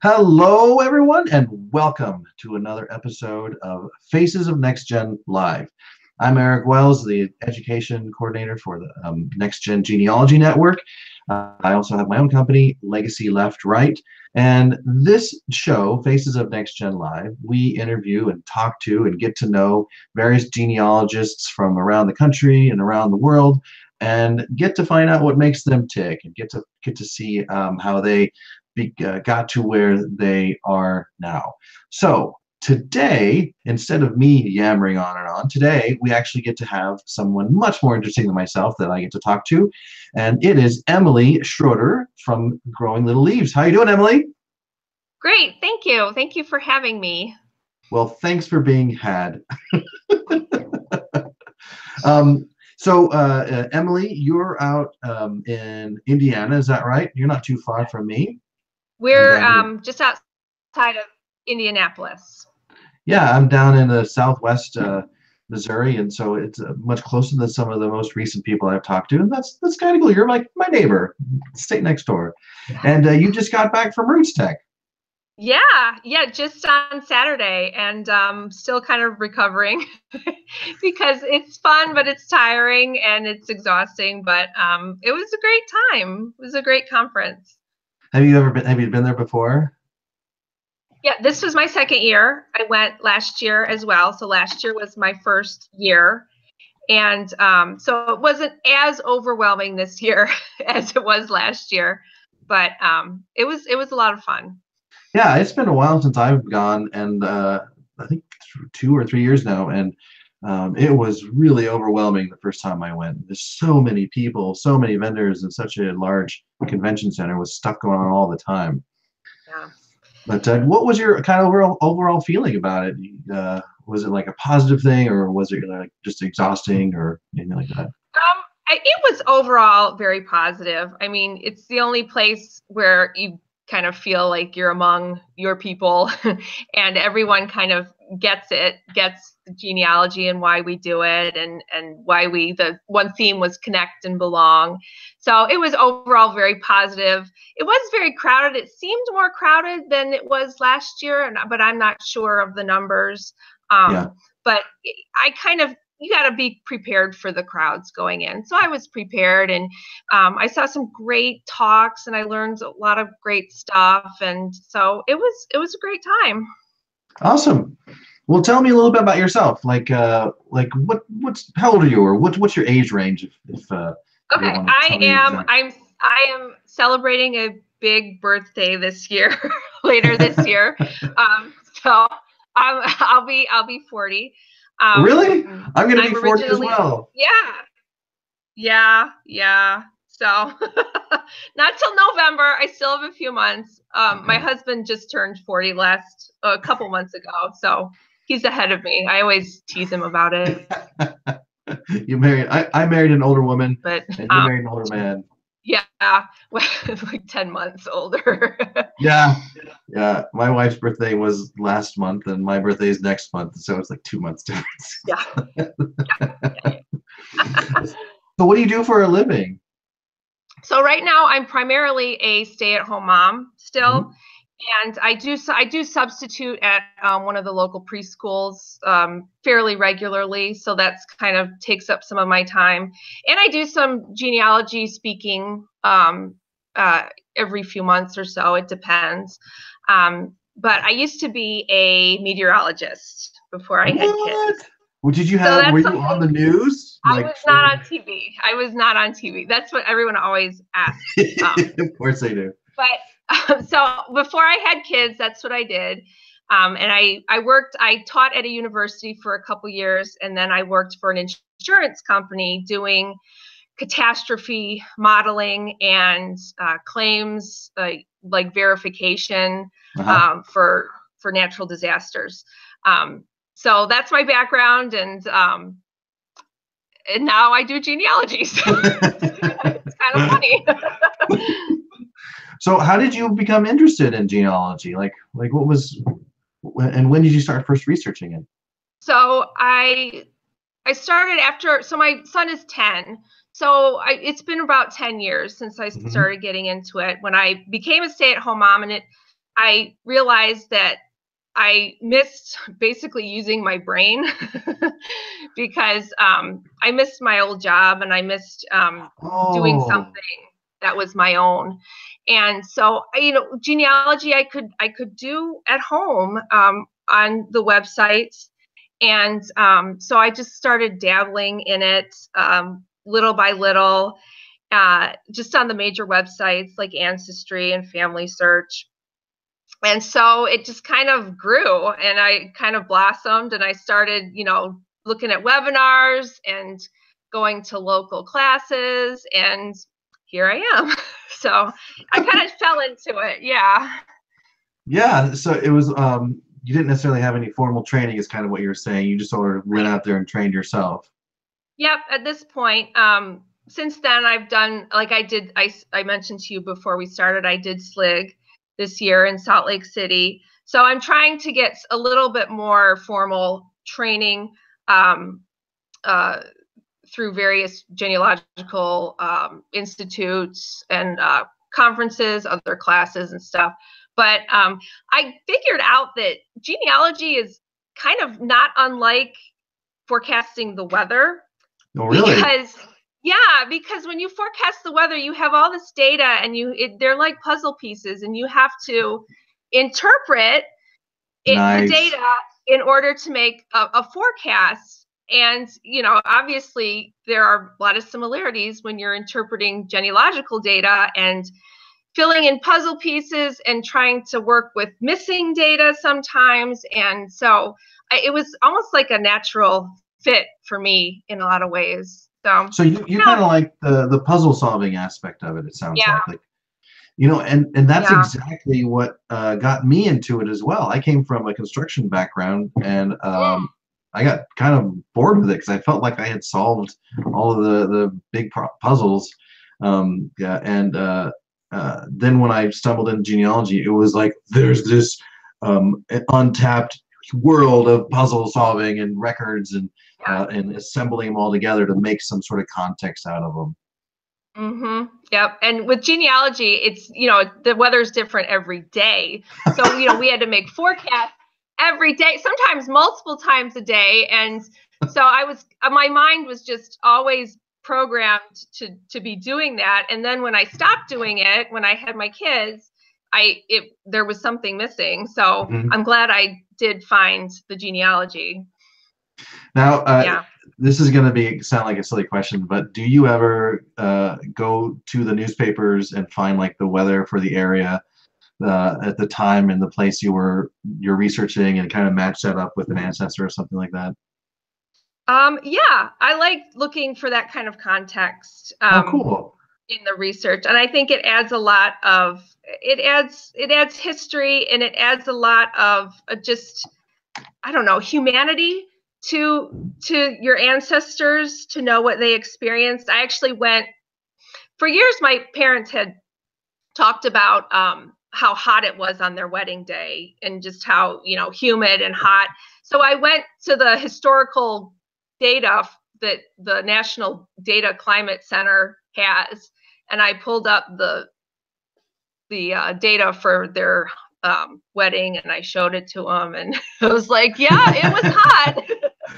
Hello, everyone, and welcome to another episode of Faces of NextGen Live. I'm Eric Wells, the education coordinator for the NextGen Genealogy Network. I also have my own company, Legacy Left Right. And this show, Faces of NextGen Live, we interview and talk to and get to know various genealogists from around the country and around the world, and get to find out what makes them tick, and get to see how they got to where they are now. So today, instead of me yammering on and on, today we actually get to have someone much more interesting than myself that I get to talk to, and it is Emily Schroeder from Growing Little Leaves. How you doing, Emily? Great, thank you. Thank you for having me. Well, thanks for being had. Emily, you're out in Indiana, is that right? You're not too far from me. We're just outside of Indianapolis. Yeah, I'm down in the southwest Missouri, and so it's much closer than some of the most recent people I've talked to, and that's kind of cool. You're like my neighbor, state next door, and you just got back from Roots Tech. Yeah, just on Saturday, and still kind of recovering because it's fun, but it's tiring and it's exhausting. But it was a great time. It was a great conference. Have you been there before? Yeah, this was my second year. I went last year as well. So last year was my first year. And so it wasn't as overwhelming this year as it was last year, but it was a lot of fun. Yeah, it's been a while since I've gone, and I think 2 or 3 years now, and it was really overwhelming the first time I went. There's so many people, so many vendors, and such a large convention center with stuff going on all the time. Yeah. But what was your kind of overall feeling about it? Was it like a positive thing, or was it like just exhausting, or anything like that? It was overall very positive. I mean, it's the only place where you kind of feel like you're among your people and everyone kind of gets the genealogy and why we do it, and why the one theme was connect and belong. So it was overall very positive. It was very crowded. It seemed more crowded than it was last year, but I'm not sure of the numbers. But you got to be prepared for the crowds going in. So I was prepared, and I saw some great talks, and I learned a lot of great stuff. And so it was a great time. Awesome. Well, tell me a little bit about yourself. Like how old are you, or what's your age range? Okay, I am celebrating a big birthday this year, later this year. So I'll be 40. Really? I'm going to be 40 as well. Yeah. So not till November. I still have a few months. Okay. My husband just turned 40 a couple months ago, so he's ahead of me. I always tease him about it. I married an older woman, but and you married an older man. Yeah, like 10 months older. Yeah. My wife's birthday was last month, and my birthday is next month, so it's like 2 months difference. Yeah. So what do you do for a living? So right now I'm primarily a stay-at-home mom still. Mm-hmm. And I do substitute at one of the local preschools fairly regularly, so that's kind of takes up some of my time. And I do some genealogy speaking every few months or so. It depends. But I used to be a meteorologist before I had kids. Well, did you have? Were you on the news? I was not on TV. I was not on TV. That's what everyone always asks. Of course they do. But so before I had kids, that's what I did. And I taught at a university for a couple years, and then I worked for an insurance company doing catastrophe modeling and claims like verification for natural disasters. So that's my background, and now I do genealogy. So it's kind of funny. So how did you become interested in genealogy? Like what was, and when did you start first researching it? So I started so my son is 10. So it's been about 10 years since I started getting into it. When I became a stay-at-home mom, and I realized that I missed basically using my brain because I missed my old job, and I missed doing Oh, something that was my own. And so, genealogy I could do at home on the websites. And so I just started dabbling in it little by little, just on the major websites like Ancestry and Family Search. And so it just kind of grew, and I kind of blossomed, and I started, looking at webinars and going to local classes, and here I am. So I kind of fell into it. Yeah. yeah. So it was, you didn't necessarily have any formal training, is kind of what you were saying. You just sort of went out there and trained yourself. Yep. At this point, since then I've done, like I mentioned to you before we started, I did SLIG this year in Salt Lake City. So I'm trying to get a little bit more formal training through various genealogical institutes and conferences, other classes and stuff. But I figured out that genealogy is kind of not unlike forecasting the weather. Oh, really? Because when you forecast the weather, you have all this data, and they're like puzzle pieces, and you have to interpret the data in order to make a forecast. And, obviously there are a lot of similarities when you're interpreting genealogical data and filling in puzzle pieces and trying to work with missing data sometimes. And so it was almost like a natural fit for me in a lot of ways. So you kind of like the puzzle solving aspect of it. It sounds like, and that's exactly what got me into it as well. I came from a construction background, and I got kind of bored with it because I felt like I had solved all of the big puzzles. Then when I stumbled into genealogy, it was like there's this untapped world of puzzle solving and records and assembling them all together to make some sort of context out of them. Mm-hmm. Yep. And with genealogy, it's, the weather's different every day. So, we had to make forecasts every day, sometimes multiple times a day. And so my mind was just always programmed to be doing that. And then when I stopped doing it, when I had my kids, there was something missing. So I'm glad I did find the genealogy. Now, this is going to sound like a silly question, but do you ever go to the newspapers and find like the weather for the area at the time and the place you're researching, and kind of match that up with an ancestor or something like that? Yeah, I like looking for that kind of context. Cool. In the research, and I think it adds a lot of it adds history, and it adds a lot of just, I don't know, humanity to your ancestors, to know what they experienced. I actually went, for years my parents had talked about how hot it was on their wedding day, and just how, humid and hot. So I went to the historical data that the National Data Climate Center has, and I pulled up the data for their wedding, and I showed it to them, and it was like, yeah, it was hot.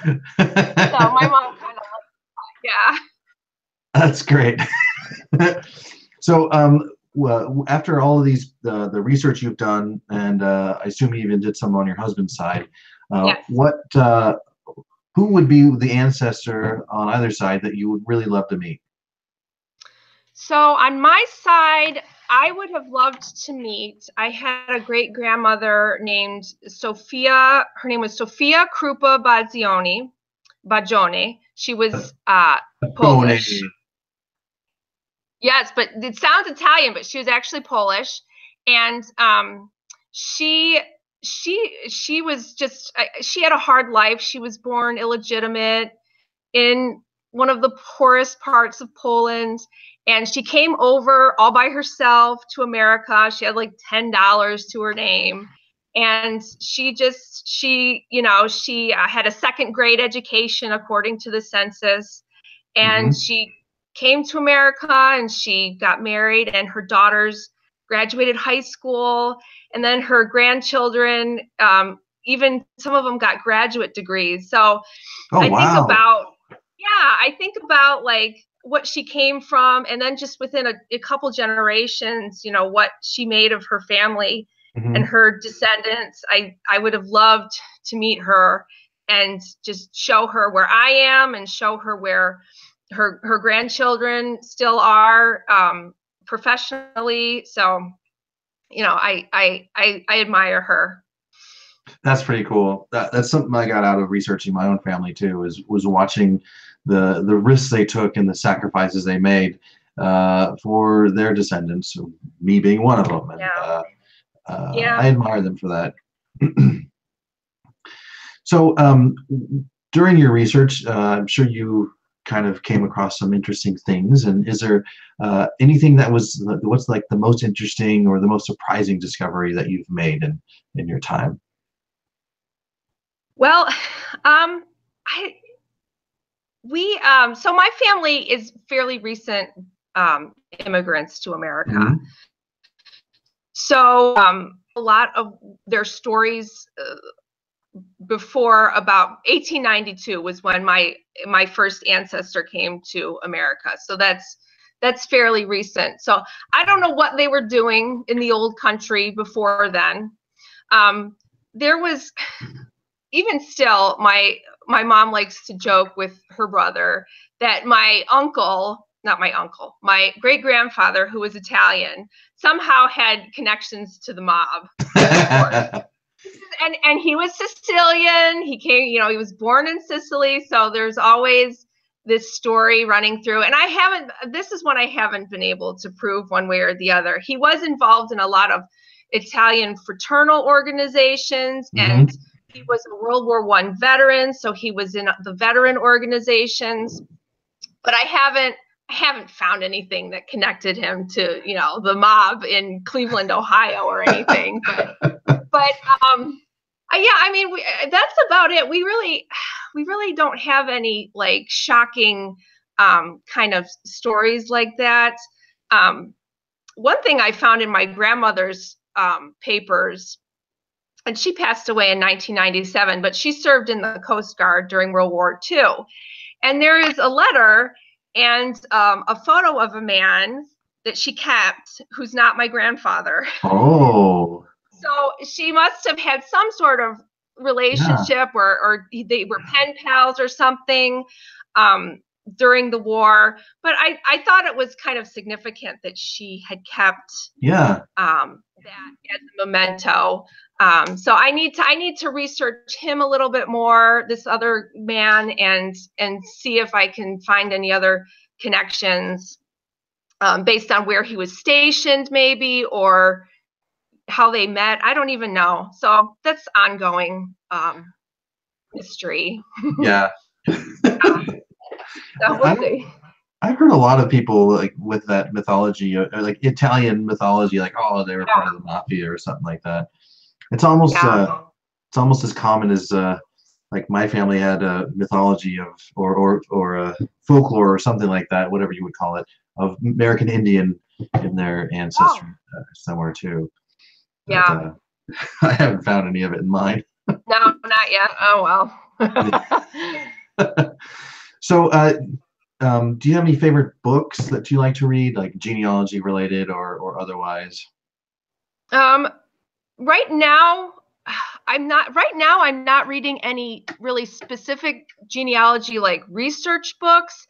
So my mom kind of like, yeah. That's great. So well, after all of these, the research you've done, and I assume you even did some on your husband's side, Yes. Who would be the ancestor on either side that you would really love to meet? So on my side, I would have loved to meet, I had a great grandmother named Sophia. Her name was Sophia Krupa Bagione. She was Polish. Yes, but it sounds Italian, but she was actually Polish. And she was just, she had a hard life. She was born illegitimate in one of the poorest parts of Poland. And she came over all by herself to America. She had like $10 to her name. And she had a second grade education according to the census. And she came to America, and she got married, and her daughters graduated high school, and then her grandchildren, even some of them got graduate degrees. So Oh, wow. I think about like what she came from, and then just within a couple generations, you know, what she made of her family and her descendants. I would have loved to meet her and just show her where I am and show her where her grandchildren still are, professionally. So, you know, I admire her. That's pretty cool. That's something I got out of researching my own family too, was watching the risks they took and the sacrifices they made for their descendants, me being one of them. And I admire them for that. So during your research, I'm sure you kind of came across some interesting things. And is there anything that what's like the most interesting or the most surprising discovery that you've made in your time? Well, so my family is fairly recent immigrants to America. So a lot of their stories before about 1892 was when my first ancestor came to America. So that's fairly recent. So I don't know what they were doing in the old country before then. There was, even still, my mom likes to joke with her brother that my great-grandfather, who was Italian, somehow had connections to the mob. And he was Sicilian. He came, you know, he was born in Sicily. So there's always this story running through. And this is one I haven't been able to prove one way or the other. He was involved in a lot of Italian fraternal organizations, and he was a World War I veteran. So he was in the veteran organizations, but I haven't found anything that connected him to, you know, the mob in Cleveland, Ohio or anything. But yeah, I mean, that's about it. We really don't have any like shocking kind of stories like that. One thing I found in my grandmother's papers, and she passed away in 1997, but she served in the Coast Guard during World War II. And there is a letter and a photo of a man that she kept who's not my grandfather. Oh. So she must have had some sort of relationship, or they were pen pals or something during the war. But I thought it was kind of significant that she had kept that as a memento. So I need to research him a little bit more, this other man, and see if I can find any other connections based on where he was stationed, maybe, or how they met. I don't even know. So that's ongoing mystery. Yeah. So we'll see. I've heard a lot of people like with that mythology, or like Italian mythology, like, oh, they were part of the mafia or something like that. It's almost as common as like my family had a mythology of or folklore or something like that, whatever you would call it, of American Indian in their ancestry somewhere too. But, I haven't found any of it in mine. No, not yet. Oh well. So, do you have any favorite books that you like to read, like genealogy related or otherwise? Right now, I'm not reading any really specific genealogy like research books.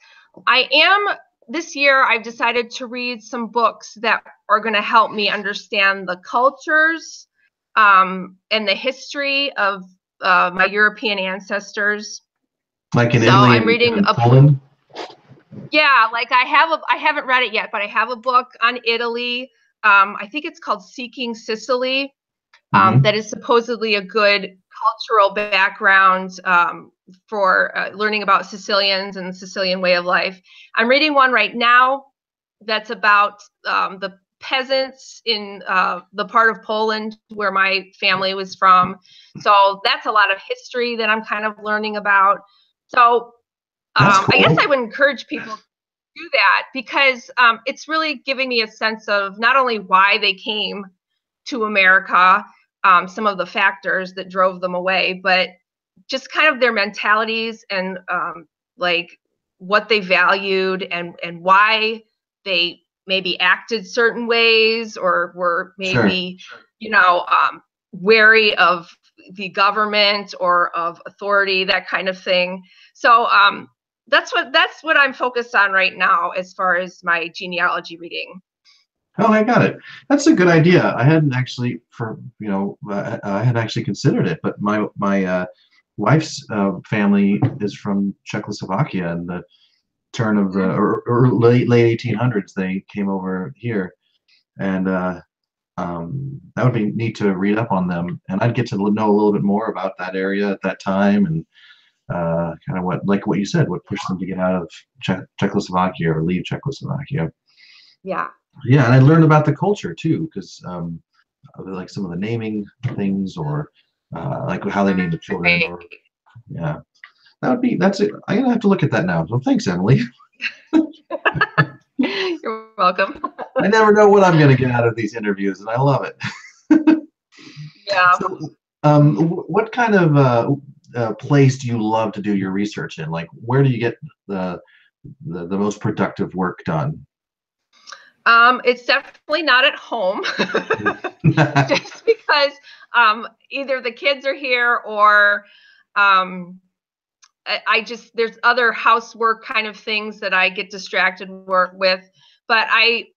This year I've decided to read some books that are going to help me understand the cultures and the history of my European ancestors. Like in Italy I'm reading and Poland? Yeah, like I haven't read it yet, but I have a book on Italy. I think it's called Seeking Sicily. That is supposedly a good cultural background for learning about Sicilians and the Sicilian way of life. I'm reading one right now that's about the peasants in the part of Poland where my family was from. So that's a lot of history that I'm kind of learning about. So cool. I guess I would encourage people. do that because it's really giving me a sense of not only why they came to America, some of the factors that drove them away, but just kind of their mentalities and like what they valued and why they maybe acted certain ways or were maybe, Sure. wary of the government or of authority, that kind of thing. So that's what I'm focused on right now as far as my genealogy reading. Oh, I got it. That's a good idea. I hadn't actually, I had actually considered it, but my wife's family is from Czechoslovakia, and the turn of the or late 1800s they came over here, and that would be neat to read up on them, and I'd get to know a little bit more about that area at that time, and kind of what you said, what pushed them to get out of Czechoslovakia or leave Czechoslovakia. Yeah. Yeah, and I learned about the culture too, because like some of the naming things, or like how they name the children, or yeah, that's it. I'm gonna have to look at that now. So thanks, Emily. You're welcome. I never know what I'm gonna get out of these interviews, and I love it. Yeah. So, what kind of place do you love to do your research in? Like, where do you get the most productive work done? It's definitely not at home, just because either the kids are here or I just there's other housework kind of things that I get distracted with. But I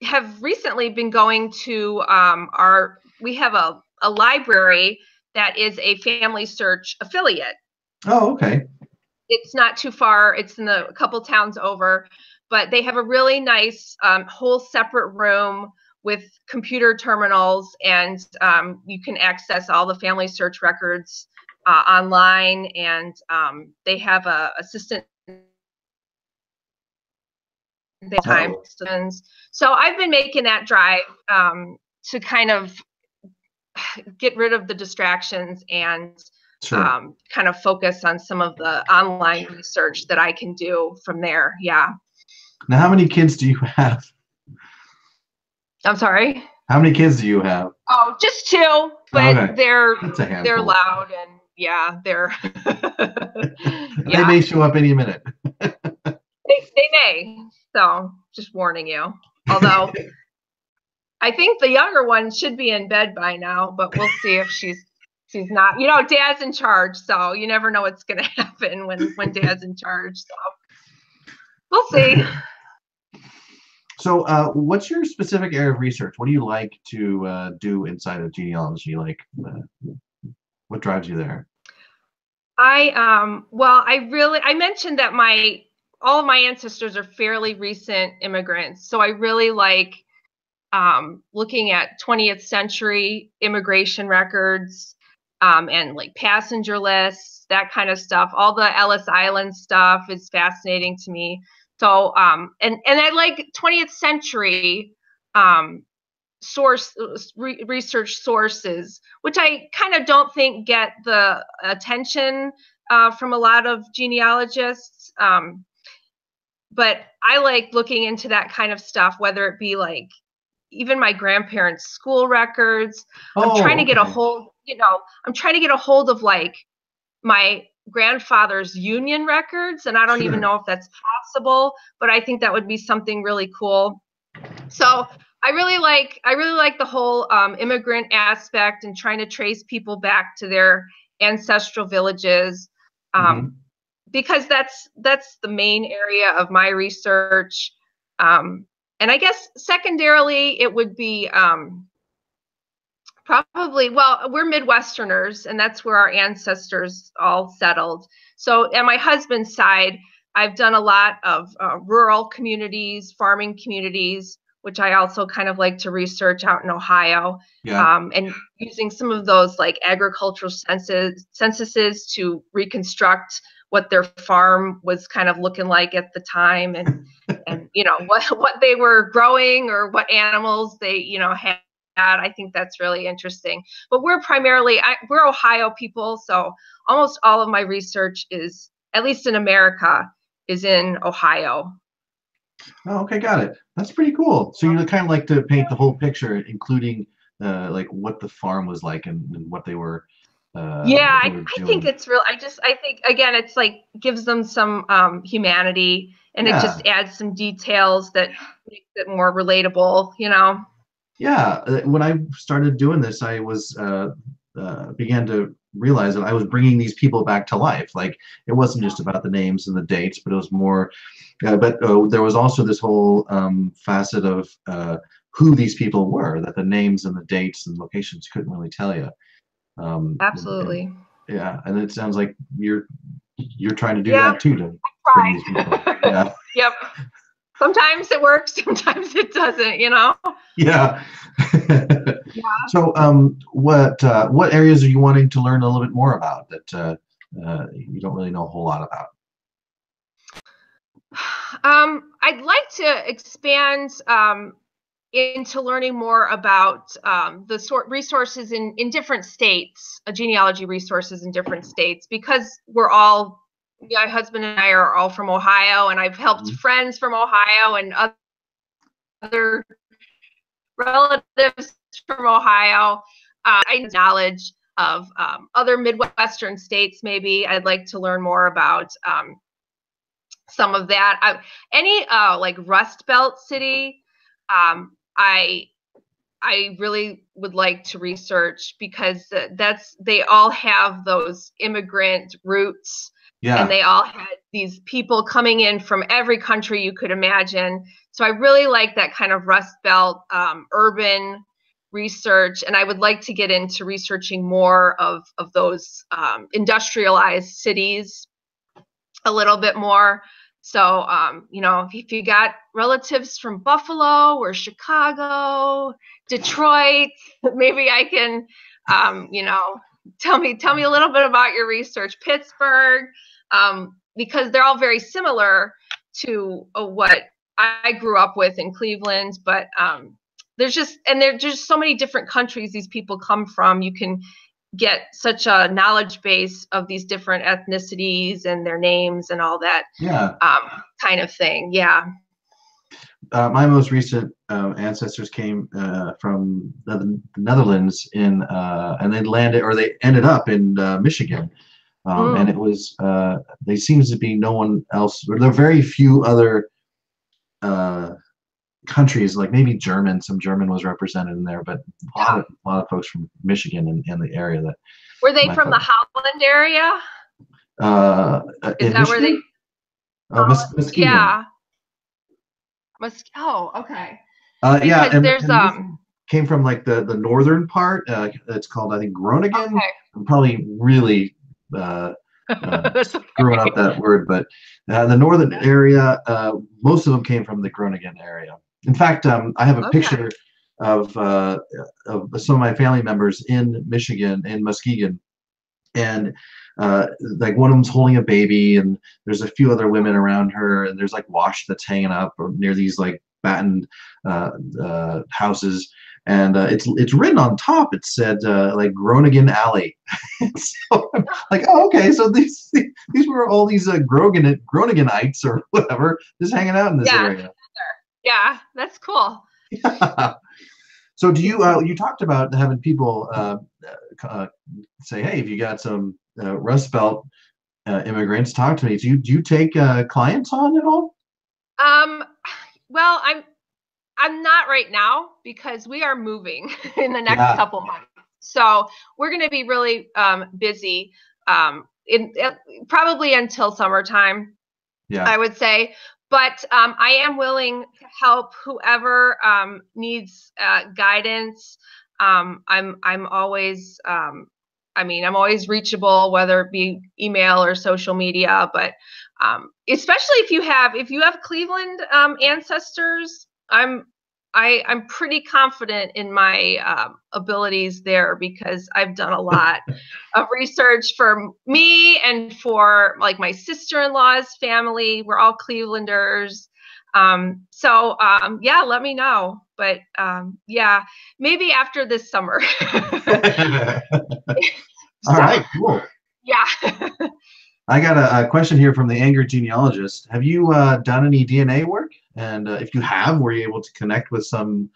have recently been going to we have a library that is a Family Search affiliate. Oh, okay. It's not too far. It's in a couple towns over, but they have a really nice whole separate room with computer terminals, and you can access all the Family Search records online, and they have a assistant time. So I've been making that drive to kind of get rid of the distractions and Sure. kind of focus on some of the online research that I can do from there. Yeah. Now, how many kids do you have? I'm sorry. How many kids do you have? Oh, just two, but Okay. That's a they're handful. loud, and yeah, they're They may show up any minute. they may. So just warning you. Although I think the younger one should be in bed by now, but we'll see if she's not. Dad's in charge, so you never know what's going to happen when Dad's in charge. So we'll see. So, what's your specific area of research? What do you like to do inside of genealogy? Like, what drives you there? I mentioned that all of my ancestors are fairly recent immigrants, so I really like looking at 20th century immigration records, and like passenger lists, that kind of stuff. All the Ellis Island stuff is fascinating to me. So and I like 20th century research sources, which I kind of don't think get the attention from a lot of genealogists. But I like looking into that kind of stuff, whether it be like even my grandparents' school records. I'm trying to get a hold, I'm trying to get a hold of like my grandfather's union records, and I don't even know if that's possible, but I think that would be something really cool. So I really like the whole immigrant aspect and trying to trace people back to their ancestral villages, because that's the main area of my research. And I guess secondarily, it would be probably, well, we're Midwesterners, and that's where our ancestors all settled. So at my husband's side, I've done a lot of rural communities, farming communities, which I also kind of like to research out in Ohio. Yeah. And using some of those like agricultural censuses to reconstruct what their farm was kind of looking like at the time, and what they were growing or what animals they had. I think that's really interesting. But we're we're Ohio people, so almost all of my research is, at least in America, is in Ohio. Oh, okay, got it. That's pretty cool. So you kind of like to paint the whole picture, including like what the farm was like and Yeah, what they were I think doing. it's real. I think again, it's like gives them some humanity, and it Yeah, just adds some details that makes it more relatable, you know? yeah. When I started doing this, I was began to realize that I was bringing these people back to life. Like it wasn't just about the names and the dates, but it was more. But there was also this whole facet of who these people were, that the names and the dates and locations couldn't really tell you. And Absolutely. yeah, and it sounds like you're trying to do Yeah, that too to bring these people. try. Yeah, Yep. Sometimes it works, sometimes it doesn't, you know? yeah. Yeah. So, what areas are you wanting to learn a little bit more about that you don't really know a whole lot about? I'd like to expand into learning more about the resources in different states, genealogy resources in different states, because we're all, my husband and I are all from Ohio, and I've helped Mhm. friends from Ohio and other relatives from Ohio. I have knowledge of other Midwestern states. Maybe I'd like to learn more about some of that. Any like Rust Belt city, I really would like to research, because they all have those immigrant roots, and Yeah, they all had these people coming in from every country you could imagine. So I really like that kind of Rust Belt urban research, and I would like to get into researching more of those industrialized cities a little bit more. So, you know, if you got relatives from Buffalo or Chicago, Detroit, maybe I can, you know, tell me a little bit about your research. Pittsburgh, because they're all very similar to what I grew up with in Cleveland, but there's just so many different countries these people come from. You can get such a knowledge base of these different ethnicities and their names and all that yeah. kind of thing. Yeah. My most recent ancestors came from the Netherlands and they landed or they ended up in Michigan. And it Mm. was there seems to be no one else. Or there are very few other uh, countries, like maybe German. Some German was represented in there, but Yeah. a lot of folks from Michigan and the area that Were they my from the folks. Holland area? Is In that where they? Michigan, Holland? Muskegon. Yeah. Oh, okay. Yeah, Because there's and Michigan came from like the northern part. It's called I think Groningen. I'm probably really uh, That's screwing up okay. that word, but the northern area, most of them came from the Groningen area. In fact, I have a Okay. picture of some of my family members in Michigan, in Muskegon, and like one of them's holding a baby, and there's a few other women around her, and there's like wash that's hanging up or near these like battened houses, and it's written on top. It said like Groningen Alley. So I'm like, oh, okay, so these were all these Groningenites or whatever just hanging out in this Yeah. area. Yeah. That's cool. So do you you talked about having people say, hey, if you got some Rust Belt immigrants, talk to me. Do you take clients on at all? Um, well, I'm not right now because we are moving in the next Yeah, couple months. So we're going to be really busy in probably until summertime, yeah, I would say. But I am willing to help whoever needs guidance. I'm always I mean, I'm always reachable, whether it be email or social media. But especially if you have Cleveland ancestors, I'm pretty confident in my abilities there, because I've done a lot of research for me and for like my sister-in-law's family. We're all Clevelanders. Yeah, let me know. But yeah, maybe after this summer. all So right, cool. yeah. I got a question here from the Anger genealogist. Have you done any DNA work? And if you have, were you able to connect with some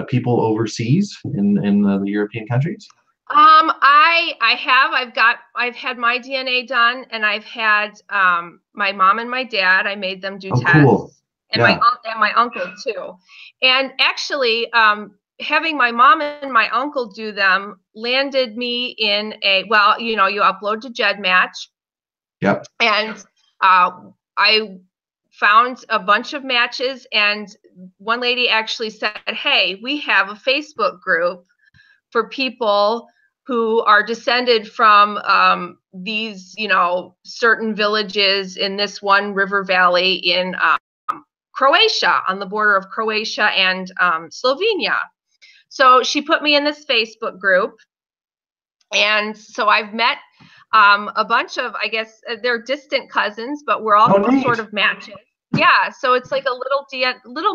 people overseas in the European countries? I have. I've had my DNA done, and I've had my mom and my dad. I made them do Oh, tests, cool. and Yeah. my uncle too. And actually, having my mom and my uncle do them landed me in a, well, you know, you upload to GEDmatch. Yep. And I found a bunch of matches, and one lady actually said, "Hey, we have a Facebook group for people who are descended from these, you know, certain villages in this one river valley in Croatia, on the border of Croatia and Slovenia." So she put me in this Facebook group, and so I've met a bunch of, I guess they're distant cousins, but we're all sort of matches. Yeah, so it's like a little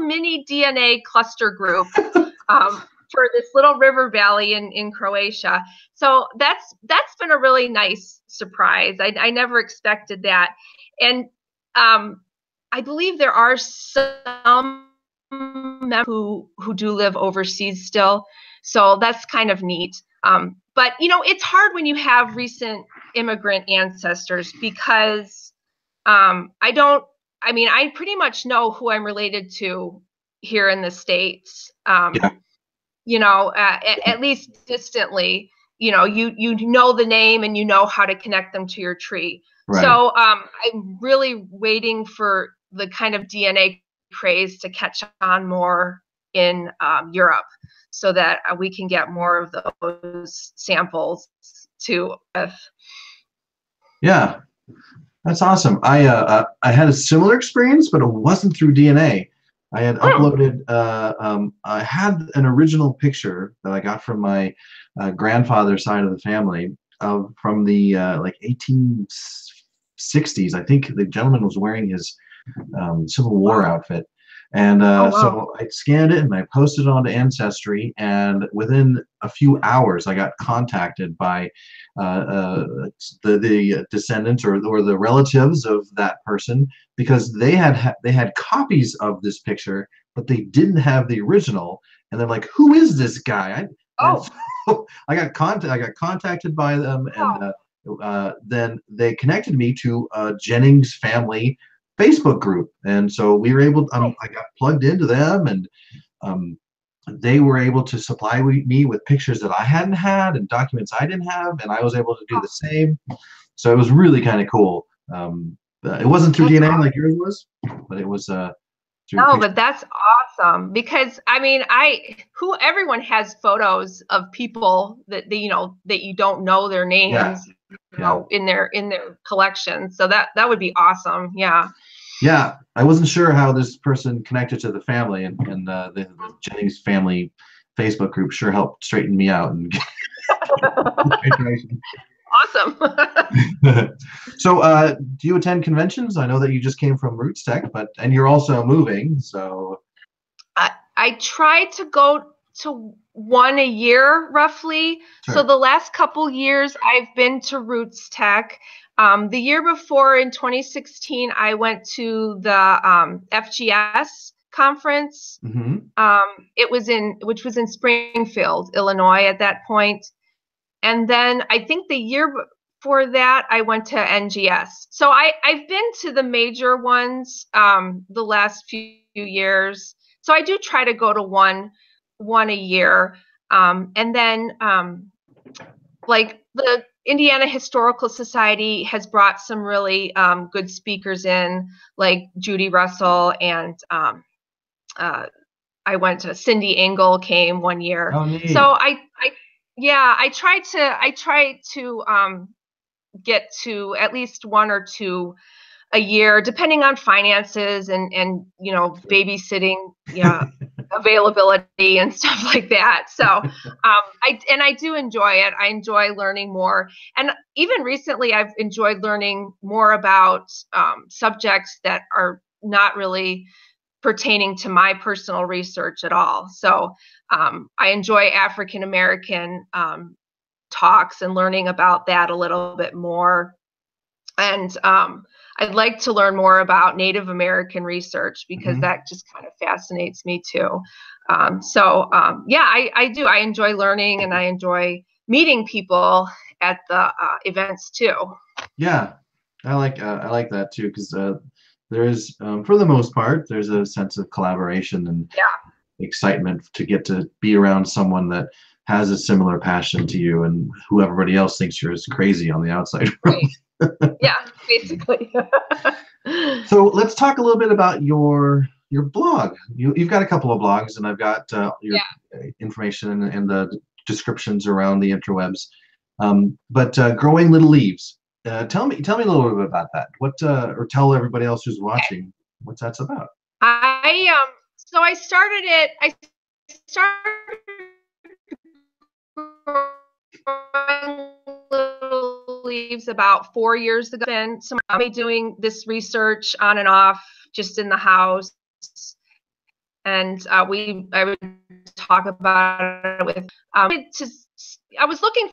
mini DNA cluster group for this little river valley in Croatia. So that's been a really nice surprise. I never expected that, and I believe there are some who do live overseas still, so that's kind of neat. But you know, it's hard when you have recent immigrant ancestors, because I pretty much know who I'm related to here in the States. Yeah. You know, at least distantly. You know, you know the name, and you know how to connect them to your tree. Right. So I'm really waiting for the kind of DNA craze to catch on more in Europe, so that we can get more of those samples to Earth. Yeah, that's awesome. I had a similar experience, but it wasn't through DNA. I had uploaded. I had an original picture that I got from my grandfather's side of the family from the like 1860s. I think the gentleman was wearing his Civil War outfit. And so I scanned it and I posted it onto Ancestry, and within a few hours, I got contacted by the descendants or the relatives of that person, because they had copies of this picture, but they didn't have the original, and they're like, "Who is this guy?" So I got contacted by them, and then they connected me to Jennings family Facebook group, and so we were able. I got plugged into them, and they were able to supply me with pictures that I hadn't had and documents I didn't have, and I was able to do the same. So it was really kind of cool. It wasn't through DNA like yours was, but it was through. No, but that's awesome, because I mean, everyone has photos of people that you know, that you don't know their names, you know, in their collection. So that would be awesome. Yeah. Yeah, I wasn't sure how this person connected to the family, and the Jennings family Facebook group sure helped straighten me out and Awesome. So, do you attend conventions? I know that you just came from Roots Tech, and you're also moving. So, I try to go to one a year, roughly. Sure. So the last couple years, I've been to Roots Tech. The year before, in 2016, I went to the FGS conference. Which was in Springfield, Illinois at that point. And then I think the year before that, I went to NGS. So I've been to the major ones the last few years. So I do try to go to one a year. And then like the Indiana Historical Society has brought some really good speakers in, like Judy Russell, and I went to Cindy Engel came one year. Oh, neat. So I try to get to at least one or two a year, depending on finances and you know, babysitting availability and stuff like that. So I do enjoy it. I enjoy learning more, and even recently I've enjoyed learning more about subjects that are not really pertaining to my personal research at all. So I enjoy African American talks and learning about that a little bit more. And I'd like to learn more about Native American research because Mm-hmm. that just kind of fascinates me too. Yeah, I do. I enjoy learning and I enjoy meeting people at the events too. Yeah, I like that too because there is, for the most part, there's a sense of collaboration and Yeah, excitement to get to be around someone that has a similar passion to you and who everybody else thinks you're as crazy on the outside. right. Yeah, basically. So let's talk a little bit about your blog. You've got a couple of blogs, and I've got your Yeah. information and the descriptions around the interwebs. But growing little leaves. Tell me a little bit about that. What or tell everybody else who's watching what that's about. So I started it. I started growing little leaves about 4 years ago. And so I'm doing this research on and off, just in the house, and I would talk about it with. I was looking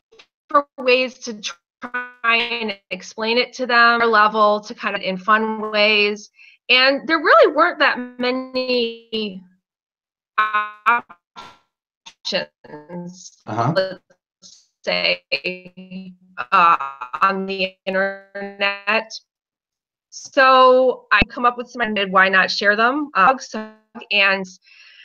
for ways to try and explain it to them, their level, to kind of in fun ways, and there really weren't that many options, Uh-huh. let's say, on the internet. So I come up with some ideas. Why not share them? And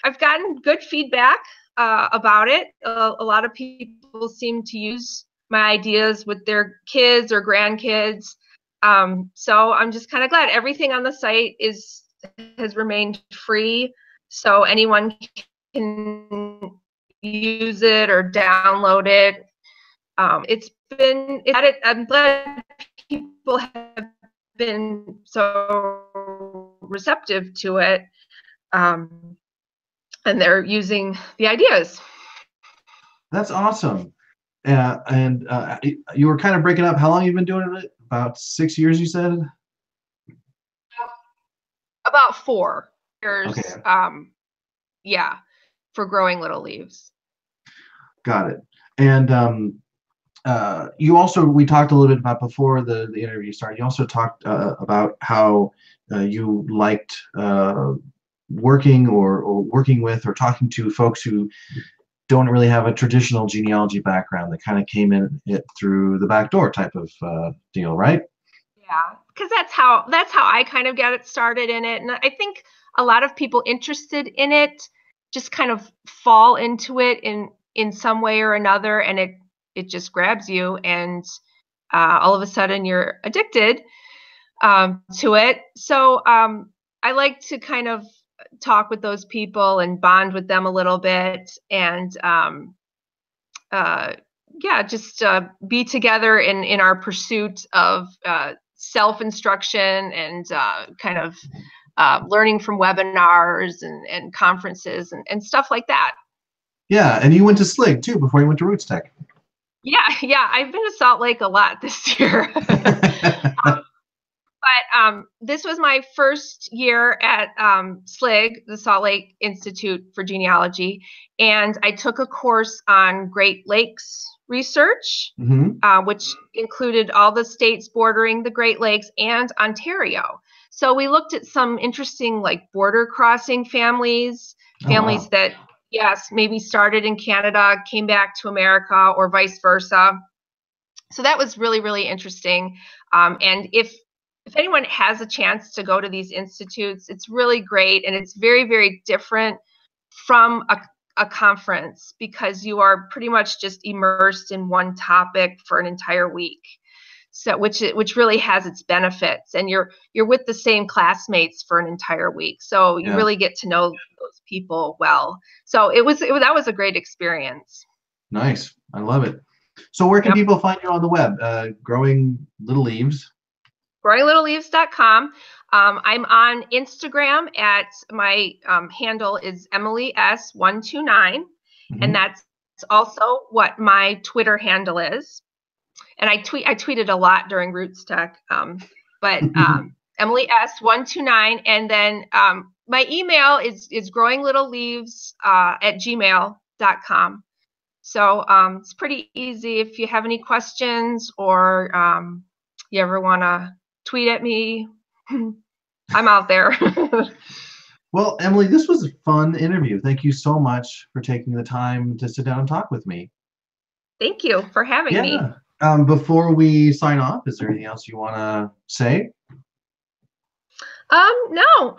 I've gotten good feedback about it. A lot of people seem to use my ideas with their kids or grandkids. So I'm just kind of glad. Everything on the site has remained free, so anyone can use it or download it. I'm glad people have been so receptive to it, and they're using the ideas. That's awesome. And you were kind of breaking up. How long have you been doing it? About 6 years, you said? About 4 years, Okay, yeah, for growing little leaves. got it. And you also, we talked a little bit about before the interview started. You also talked about how you liked working or working with or talking to folks who don't really have a traditional genealogy background that kind of came in it through the back door type of deal, right? Yeah, because that's how I kind of got it started in it, and I think a lot of people interested in it just kind of fall into it in some way or another, and it just grabs you, and all of a sudden you're addicted to it. So I like to kind of talk with those people and bond with them a little bit, and uh, yeah, just be together in our pursuit of self-instruction and kind of learning from webinars and conferences and stuff like that. Yeah, and you went to SLIG too before you went to Roots Tech. Yeah, I've been to Salt Lake a lot this year. But this was my first year at SLIG, the Salt Lake Institute for Genealogy, and I took a course on Great Lakes research, Hmm. which included all the states bordering the Great Lakes and Ontario. So we looked at some interesting, like, border crossing families, Oh, wow. that, yes, maybe started in Canada, came back to America, or vice versa. So that was really, really interesting. And if anyone has a chance to go to these institutes, it's really great, and it's very, very different from a conference because you are pretty much just immersed in one topic for an entire week. So which really has its benefits, and you're with the same classmates for an entire week, so you Yeah, really get to know those people well. So that was a great experience. nice. I love it. So where can Yep. people find you on the web? Growing Little Leaves. GrowingLittleLeaves.com. I'm on Instagram at my handle is Emily S129, and Hmm. that's also what my Twitter handle is. And I tweeted a lot during Roots Tech, but Emily S129, and then my email is growinglittleleaves at gmail.com. So it's pretty easy if you have any questions or you ever want to tweet at me, I'm out there. Well, Emily, this was a fun interview. Thank you so much for taking the time to sit down and talk with me. Thank you for having me. Yeah. Before we sign off, is there anything else you want to say? No,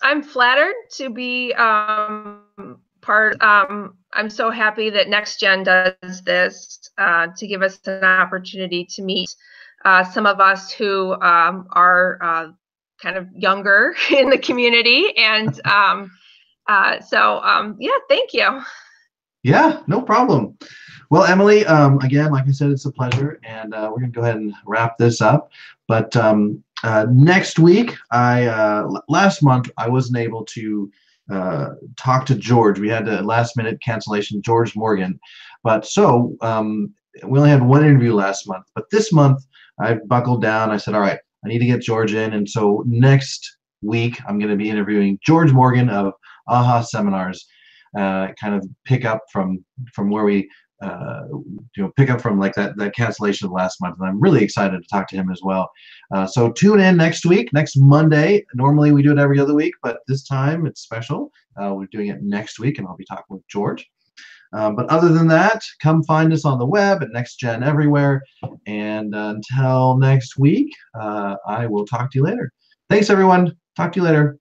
I'm flattered to be part. I'm so happy that NextGen does this to give us an opportunity to meet some of us who are kind of younger in the community. And yeah, thank you. Yeah, no problem. Well, Emily, again, like I said, it's a pleasure, and we're going to go ahead and wrap this up. But next week, last month, I wasn't able to talk to George. We had a last-minute cancellation, George Morgan. But so we only had one interview last month. But this month, I buckled down. I said, all right, I need to get George in. And so next week, I'm going to be interviewing George Morgan of AHA Seminars. Kind of pick up from where we pick up from like that cancellation of last month, and I'm really excited to talk to him as well. So tune in next week, next Monday. Normally we do it every other week, but this time it's special. We're doing it next week, and I'll be talking with George. But other than that, come find us on the web at NextGen everywhere. And until next week, I will talk to you later. Thanks, everyone. Talk to you later.